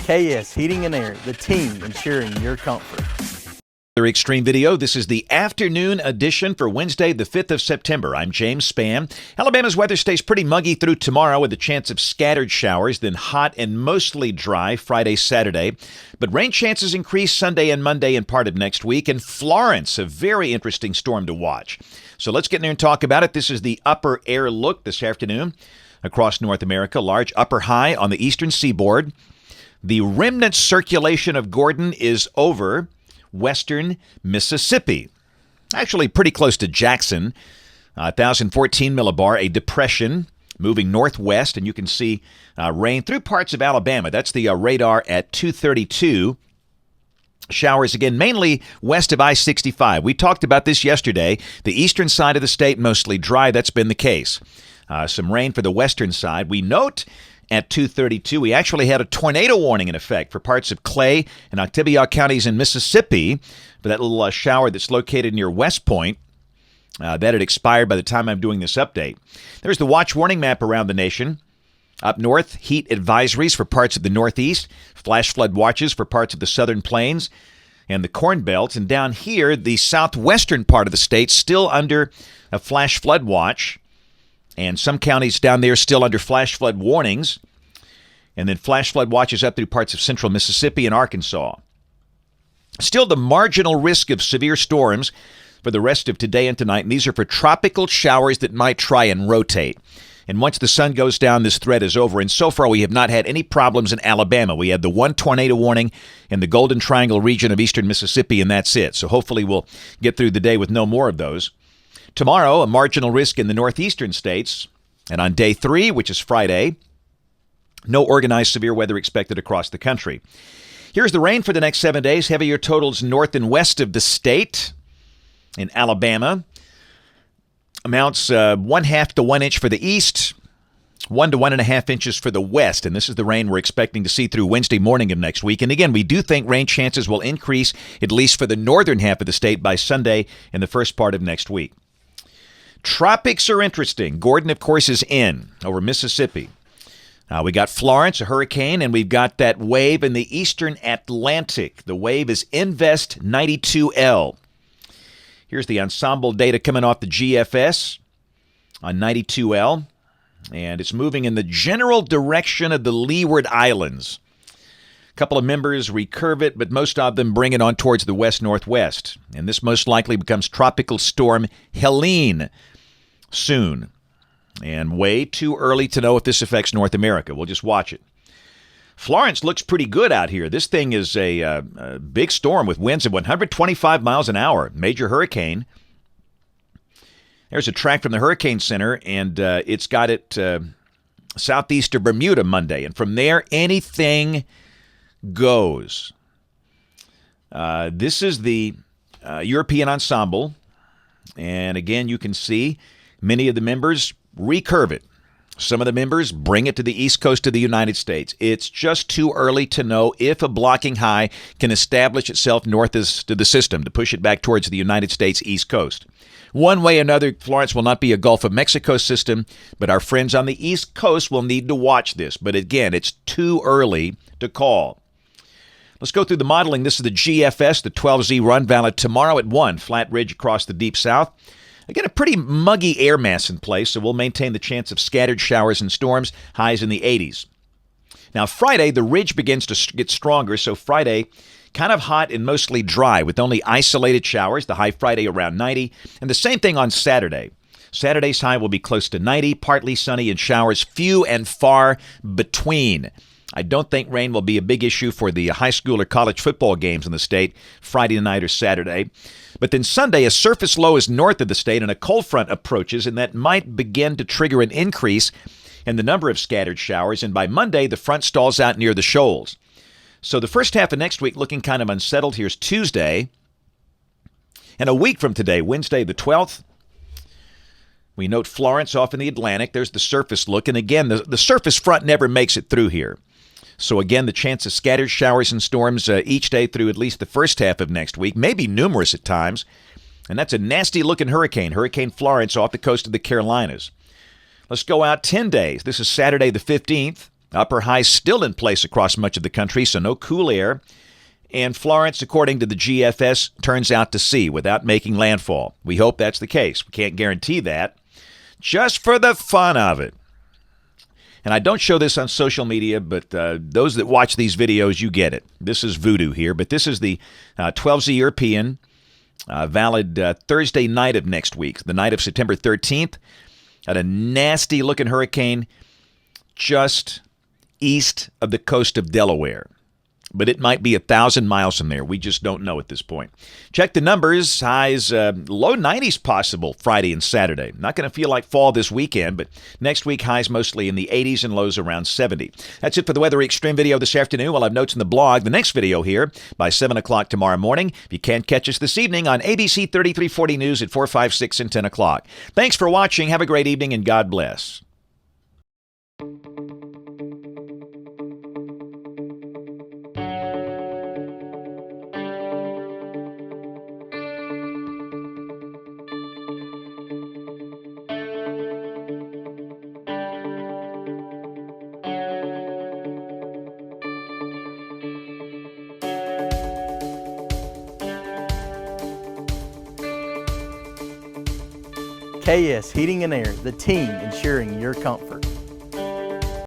KS Heating and Air, the team ensuring your comfort. Weather Xtreme video. This is the afternoon edition for Wednesday, the 5th of September. I'm James Spann. Alabama's weather stays pretty muggy through tomorrow with a chance of scattered showers, then hot and mostly dry Friday, Saturday. But rain chances increase Sunday and Monday and part of next week. And Florence, a very interesting storm to watch. So let's get in there and talk about it. This is the upper air look this afternoon across North America. Large upper high on the eastern seaboard. The remnant circulation of Gordon is over western Mississippi. Actually pretty close to Jackson. 1,014 millibar, a depression moving northwest, and you can see rain through parts of Alabama. That's the radar at 2:32. Showers again, mainly west of I-65. We talked about this yesterday. The eastern side of the state mostly dry. That's been the case. Some rain for the western side. We note at 2:32, we actually had a tornado warning in effect for parts of Clay and Oktibbeha counties in Mississippi for that little shower that's located near West Point. That had expired by the time I'm doing this update. There's the watch warning map around the nation. Up north, heat advisories for parts of the Northeast, flash flood watches for parts of the Southern Plains and the Corn Belt. And down here, the southwestern part of the state still under a flash flood watch. And some counties down there still under flash flood warnings. And then flash flood watches up through parts of central Mississippi and Arkansas. Still the marginal risk of severe storms for the rest of today and tonight. And these are for tropical showers that might try and rotate. And once the sun goes down, this threat is over. And so far, we have not had any problems in Alabama. We had the one tornado warning in the Golden Triangle region of eastern Mississippi, and that's it. So hopefully we'll get through the day with no more of those. Tomorrow, a marginal risk in the northeastern states. And on day 3, which is Friday, no organized severe weather expected across the country. Here's the rain for the next 7 days. Heavier totals north and west of the state. In Alabama, amounts 1/2 to 1 inch for the east, 1 to 1.5 inches for the west. And this is the rain we're expecting to see through Wednesday morning of next week. And again, we do think rain chances will increase, at least for the northern half of the state, by Sunday and the first part of next week. Tropics are interesting. Gordon, of course, is in over Mississippi. We got Florence, a hurricane, and we've got that wave in the eastern Atlantic. The wave is Invest 92L. Here's the ensemble data coming off the GFS on 92L, and it's moving in the general direction of the Leeward Islands. A couple of members recurve it, but most of them bring it on towards the west-northwest. And this most likely becomes Tropical Storm Helene soon. And way too early to know if this affects North America. We'll just watch it. Florence looks pretty good out here. This thing is a big storm with winds of 125 miles an hour. Major hurricane. There's a track from the Hurricane Center, and it's got it southeast of Bermuda Monday. And from there, anything goes. This is the European ensemble. And again, you can see many of the members recurve it. Some of the members bring it to the east coast of the United States. It's just too early to know if a blocking high can establish itself north of the system to push it back towards the United States east coast. One way or another, Florence will not be a Gulf of Mexico system, but our friends on the east coast will need to watch this. But again, it's too early to call. Let's go through the modeling. This is the GFS, the 12Z run, valid tomorrow at 1, flat ridge across the deep south. Again, a pretty muggy air mass in place, so we'll maintain the chance of scattered showers and storms, highs in the 80s. Now, Friday, the ridge begins to get stronger, so Friday, kind of hot and mostly dry with only isolated showers, the high Friday around 90, and the same thing on Saturday. Saturday's high will be close to 90, partly sunny and showers few and far between. I don't think rain will be a big issue for the high school or college football games in the state Friday night or Saturday. But then Sunday, a surface low is north of the state and a cold front approaches, and that might begin to trigger an increase in the number of scattered showers. And by Monday, the front stalls out near the shoals. So the first half of next week looking kind of unsettled. Here's Tuesday. And a week from today, Wednesday the 12th, we note Florence off in the Atlantic. There's the surface look. And again, the surface front never makes it through here. So again, the chance of scattered showers and storms each day through at least the first half of next week, maybe numerous at times. And that's a nasty-looking hurricane, Hurricane Florence off the coast of the Carolinas. Let's go out 10 days. This is Saturday the 15th. Upper highs still in place across much of the country, so no cool air. And Florence, according to the GFS, turns out to sea without making landfall. We hope that's the case. We can't guarantee that. Just for the fun of it. And I don't show this on social media, but those that watch these videos, you get it. This is voodoo here, but this is the 12Z European, valid Thursday night of next week, the night of September 13th, at a nasty-looking hurricane just east of the coast of Delaware. But it might be 1,000 miles from there. We just don't know at this point. Check the numbers. Highs low 90s possible Friday and Saturday. Not going to feel like fall this weekend, but next week highs mostly in the 80s and lows around 70. That's it for the Weather Xtreme video this afternoon. We'll have notes in the blog. The next video here by 7 o'clock tomorrow morning. If you can't catch us this evening on ABC 3340 News at 4, 5, 6, and 10 o'clock. Thanks for watching. Have a great evening, and God bless. KS Heating and Air, the team ensuring your comfort.